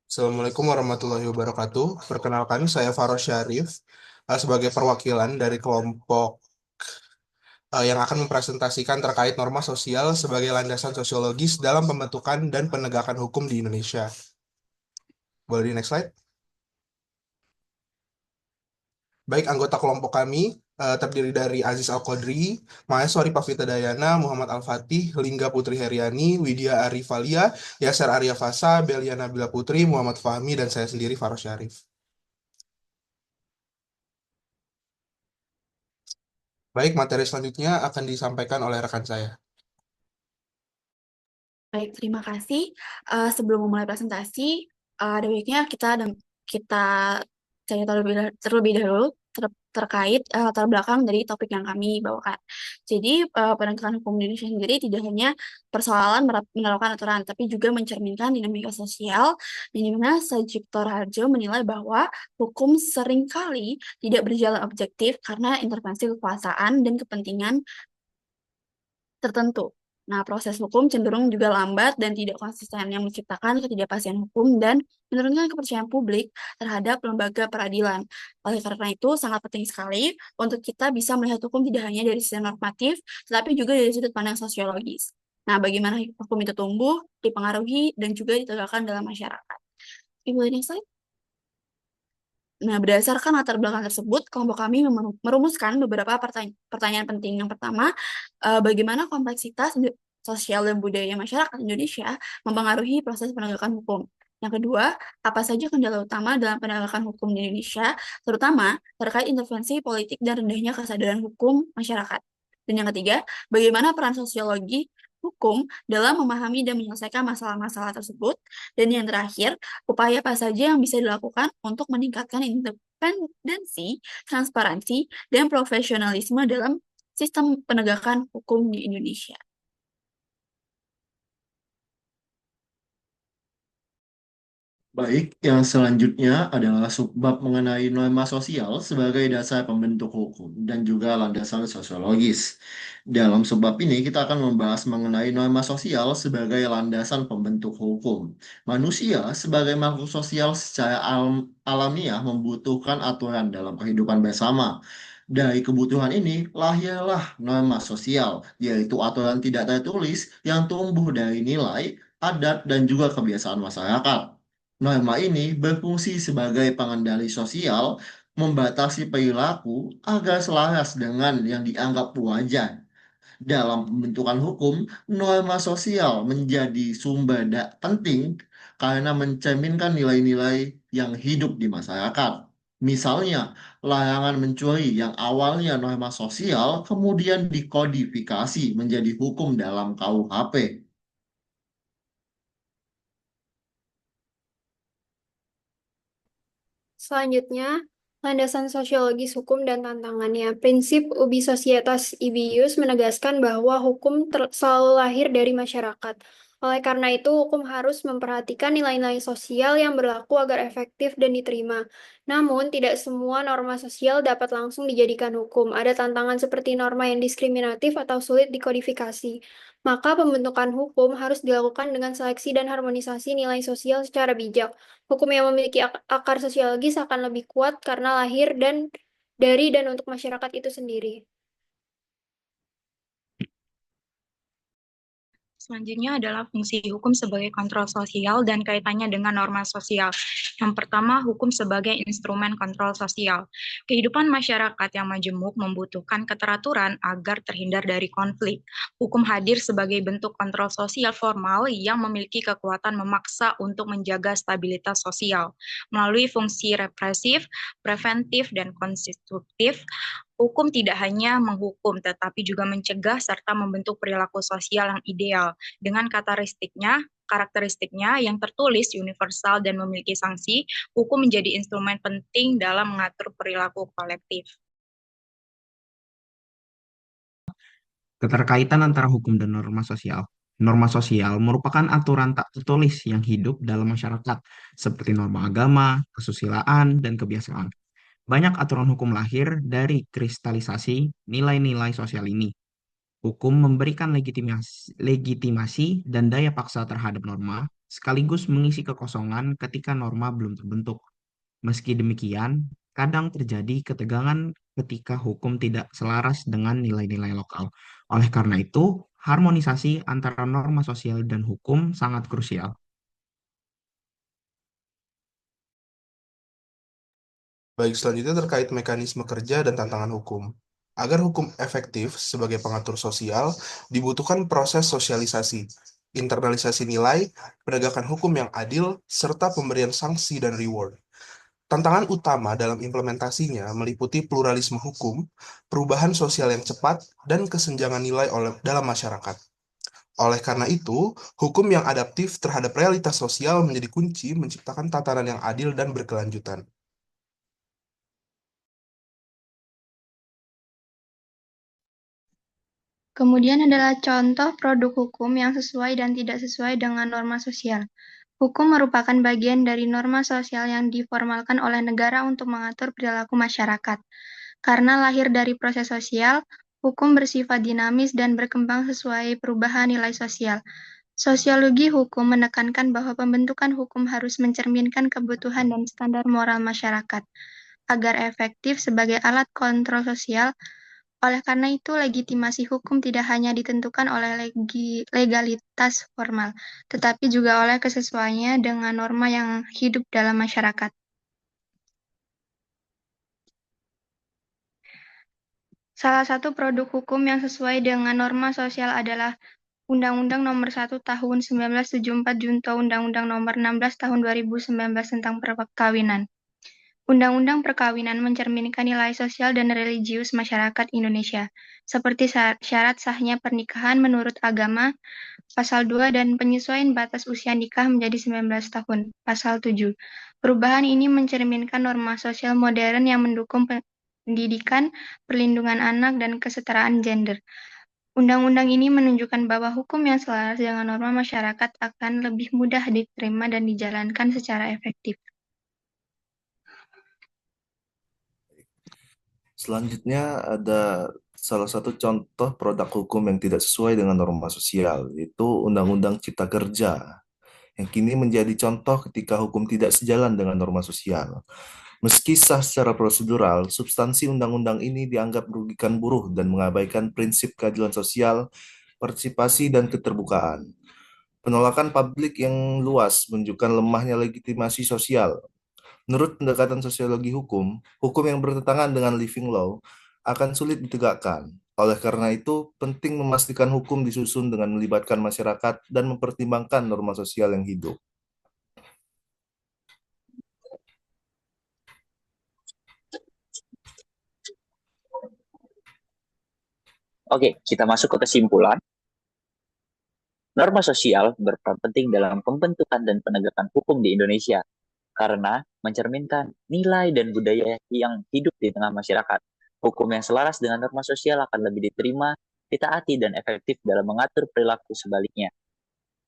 Assalamualaikum warahmatullahi wabarakatuh. Perkenalkan, saya Faros Syarif sebagai perwakilan dari kelompok yang akan mempresentasikan terkait norma sosial sebagai landasan sosiologis dalam pembentukan dan penegakan hukum di Indonesia. Boleh di next slide? Baik, anggota kelompok kami terdiri dari Aziz Al-Qadri, Maheswari Pavita Dayana, Muhammad Al-Fatih, Lingga Putri Heriani, Widya Arifalia, Yasser Arya Fasa, Belia Nabila Putri, Muhammad Fahmi, dan saya sendiri Faros Syarif. Baik, materi selanjutnya akan disampaikan oleh rekan saya. Baik, terima kasih. Sebelum memulai presentasi, ada baiknya kita cari terlebih dahulu terkait latar belakang dari topik yang kami bawakan. Jadi, penegakan hukum di Indonesia sendiri tidak hanya persoalan menerapkan aturan, tapi juga mencerminkan dinamika sosial, di mana Sajipto Harjo menilai bahwa hukum seringkali tidak berjalan objektif karena intervensi kekuasaan dan kepentingan tertentu. Nah, proses hukum cenderung juga lambat dan tidak konsisten yang menciptakan ketidakpastian hukum dan menurunkan kepercayaan publik terhadap lembaga peradilan. Oleh karena itu, sangat penting sekali untuk kita bisa melihat hukum tidak hanya dari sisi normatif, tetapi juga dari sudut pandang sosiologis. Nah, bagaimana hukum itu tumbuh, dipengaruhi, dan juga ditegakkan dalam masyarakat. Ibu ini slide. Nah, berdasarkan latar belakang tersebut, kelompok kami merumuskan beberapa pertanyaan penting. Yang pertama, bagaimana kompleksitas sosial dan budaya masyarakat Indonesia mempengaruhi proses penegakan hukum. Yang kedua, apa saja kendala utama dalam penegakan hukum di Indonesia, terutama terkait intervensi politik dan rendahnya kesadaran hukum masyarakat. Dan yang ketiga, bagaimana peran sosiologi hukum dalam memahami dan menyelesaikan masalah-masalah tersebut. Dan yang terakhir, upaya apa saja yang bisa dilakukan untuk meningkatkan independensi, transparansi, dan profesionalisme dalam sistem penegakan hukum di Indonesia. Baik, yang selanjutnya adalah subbab mengenai norma sosial sebagai dasar pembentuk hukum dan juga landasan sosiologis. Dalam subbab ini kita akan membahas mengenai norma sosial sebagai landasan pembentuk hukum. Manusia sebagai makhluk sosial secara alamiah membutuhkan aturan dalam kehidupan bersama. Dari kebutuhan ini lahirlah norma sosial, yaitu aturan tidak tertulis yang tumbuh dari nilai, adat, dan juga kebiasaan masyarakat. Norma ini berfungsi sebagai pengendali sosial, membatasi perilaku agar selaras dengan yang dianggap wajar. Dalam pembentukan hukum, norma sosial menjadi sumber penting karena mencerminkan nilai-nilai yang hidup di masyarakat. Misalnya, larangan mencuri yang awalnya norma sosial kemudian dikodifikasi menjadi hukum dalam KUHP. Selanjutnya, landasan sosiologis hukum dan tantangannya. Prinsip ubi societas ibius menegaskan bahwa hukum selalu lahir dari masyarakat. Oleh karena itu, hukum harus memperhatikan nilai-nilai sosial yang berlaku agar efektif dan diterima. Namun, tidak semua norma sosial dapat langsung dijadikan hukum. Ada tantangan seperti norma yang diskriminatif atau sulit dikodifikasi. Maka pembentukan hukum harus dilakukan dengan seleksi dan harmonisasi nilai sosial secara bijak. Hukum yang memiliki akar sosiologis akan lebih kuat karena lahir dari dan untuk masyarakat itu sendiri. Selanjutnya adalah fungsi hukum sebagai kontrol sosial dan kaitannya dengan norma sosial. Yang pertama, hukum sebagai instrumen kontrol sosial. Kehidupan masyarakat yang majemuk membutuhkan keteraturan agar terhindar dari konflik. Hukum hadir sebagai bentuk kontrol sosial formal yang memiliki kekuatan memaksa untuk menjaga stabilitas sosial. Melalui fungsi represif, preventif, dan konstitutif, hukum tidak hanya menghukum, tetapi juga mencegah serta membentuk perilaku sosial yang ideal dengan karakteristiknya yang tertulis, universal, dan memiliki sanksi. Hukum menjadi instrumen penting dalam mengatur perilaku kolektif. Keterkaitan antara hukum dan norma sosial. Norma sosial merupakan aturan tak tertulis yang hidup dalam masyarakat, seperti norma agama, kesusilaan, dan kebiasaan. Banyak aturan hukum lahir dari kristalisasi nilai-nilai sosial ini. Hukum memberikan legitimasi dan daya paksa terhadap norma sekaligus mengisi kekosongan ketika norma belum terbentuk. Meski demikian, kadang terjadi ketegangan ketika hukum tidak selaras dengan nilai-nilai lokal. Oleh karena itu, harmonisasi antara norma sosial dan hukum sangat krusial. Baik, selanjutnya terkait mekanisme kerja dan tantangan hukum. Agar hukum efektif sebagai pengatur sosial, dibutuhkan proses sosialisasi, internalisasi nilai, penegakan hukum yang adil, serta pemberian sanksi dan reward. Tantangan utama dalam implementasinya meliputi pluralisme hukum, perubahan sosial yang cepat, dan kesenjangan nilai dalam masyarakat. Oleh karena itu, hukum yang adaptif terhadap realitas sosial menjadi kunci menciptakan tatanan yang adil dan berkelanjutan. Kemudian adalah contoh produk hukum yang sesuai dan tidak sesuai dengan norma sosial. Hukum merupakan bagian dari norma sosial yang diformalkan oleh negara untuk mengatur perilaku masyarakat. Karena lahir dari proses sosial, hukum bersifat dinamis dan berkembang sesuai perubahan nilai sosial. Sosiologi hukum menekankan bahwa pembentukan hukum harus mencerminkan kebutuhan dan standar moral masyarakat agar efektif sebagai alat kontrol sosial. Oleh karena itu, legitimasi hukum tidak hanya ditentukan oleh legalitas formal, tetapi juga oleh kesesuaiannya dengan norma yang hidup dalam masyarakat. Salah satu produk hukum yang sesuai dengan norma sosial adalah Undang-Undang Nomor 1 Tahun 1974 junto Undang-Undang Nomor 16 Tahun 2019 tentang perkawinan. Undang-undang perkawinan mencerminkan nilai sosial dan religius masyarakat Indonesia, seperti syarat sahnya pernikahan menurut agama, Pasal 2, dan penyesuaian batas usia nikah menjadi 19 tahun, Pasal 7. Perubahan ini mencerminkan norma sosial modern yang mendukung pendidikan, perlindungan anak, dan kesetaraan gender. Undang-undang ini menunjukkan bahwa hukum yang selaras dengan norma masyarakat akan lebih mudah diterima dan dijalankan secara efektif. Selanjutnya ada salah satu contoh produk hukum yang tidak sesuai dengan norma sosial, yaitu Undang-Undang Cipta Kerja, yang kini menjadi contoh ketika hukum tidak sejalan dengan norma sosial. Meski sah secara prosedural, substansi undang-undang ini dianggap merugikan buruh dan mengabaikan prinsip keadilan sosial, partisipasi, dan keterbukaan. Penolakan publik yang luas menunjukkan lemahnya legitimasi sosial. Menurut pendekatan sosiologi hukum, hukum yang bertentangan dengan living law akan sulit ditegakkan. Oleh karena itu, penting memastikan hukum disusun dengan melibatkan masyarakat dan mempertimbangkan norma sosial yang hidup. Oke, kita masuk ke kesimpulan. Norma sosial berperan penting dalam pembentukan dan penegakan hukum di Indonesia karena mencerminkan nilai dan budaya yang hidup di tengah masyarakat. Hukum yang selaras dengan norma sosial akan lebih diterima, ditaati, dan efektif dalam mengatur perilaku sebaliknya.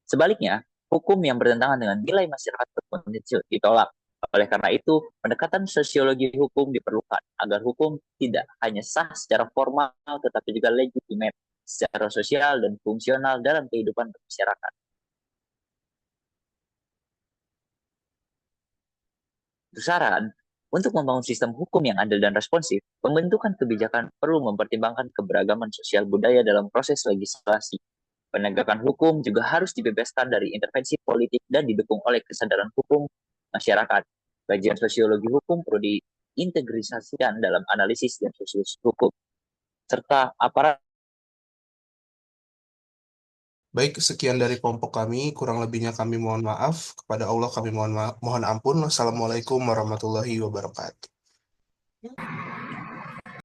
Sebaliknya, hukum yang bertentangan dengan nilai masyarakat berpotensi ditolak. Oleh karena itu, pendekatan sosiologi hukum diperlukan agar hukum tidak hanya sah secara formal, tetapi juga legitimate secara sosial dan fungsional dalam kehidupan masyarakat. Untuk saran, untuk membangun sistem hukum yang adil dan responsif, pembentukan kebijakan perlu mempertimbangkan keberagaman sosial budaya dalam proses legislasi. Penegakan hukum juga harus dibebaskan dari intervensi politik dan didukung oleh kesadaran hukum masyarakat. Kajian sosiologi hukum perlu diintegrasikan dalam analisis dan sosiologi hukum, serta aparat. Baik, sekian dari kelompok kami. Kurang lebihnya kami mohon maaf. Kepada Allah kami mohon ampun. Wassalamualaikum warahmatullahi wabarakatuh.